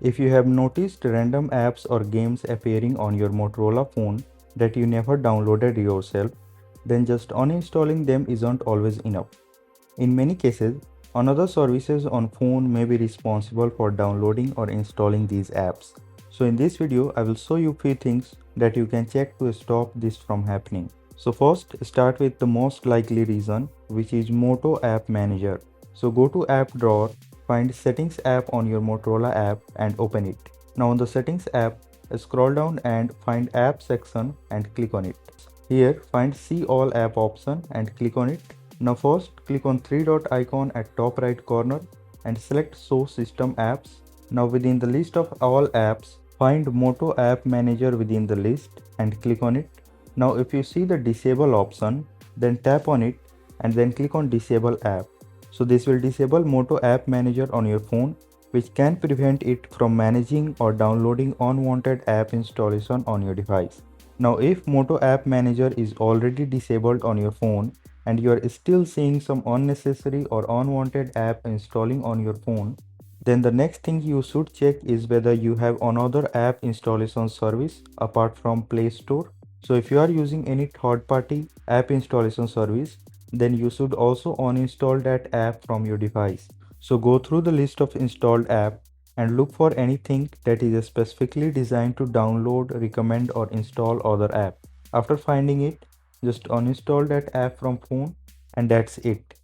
If you have noticed random apps or games appearing on your Motorola phone that you never downloaded yourself, then just uninstalling them isn't always enough. In many cases, another services on phone may be responsible for downloading or installing these apps. So in this video, I will show you few things that you can check to stop this from happening. So first, start with the most likely reason, which is Moto App Manager. So go to App Drawer, find Settings app on your Motorola app and open it. Now on the Settings app, scroll down and find App section and click on it. Here, find See All app option and click on it. Now first, click on three dot icon at top right corner and select Show System Apps. Now within the list of all apps, find Moto App Manager within the list and click on it. Now if you see the Disable option, then tap on it and then click on Disable App. So this will disable Moto App Manager on your phone, which can prevent it from managing or downloading unwanted app installation on your device. Now if Moto App Manager is already disabled on your phone and you are still seeing some unnecessary or unwanted app installing on your phone, then the next thing you should check is whether you have another app installation service apart from Play Store. So if you are using any third-party app installation service, then you should also uninstall that app from your device. So go through the list of installed app and look for anything that is specifically designed to download, recommend or install other app. After finding it, just uninstall that app from phone and that's it.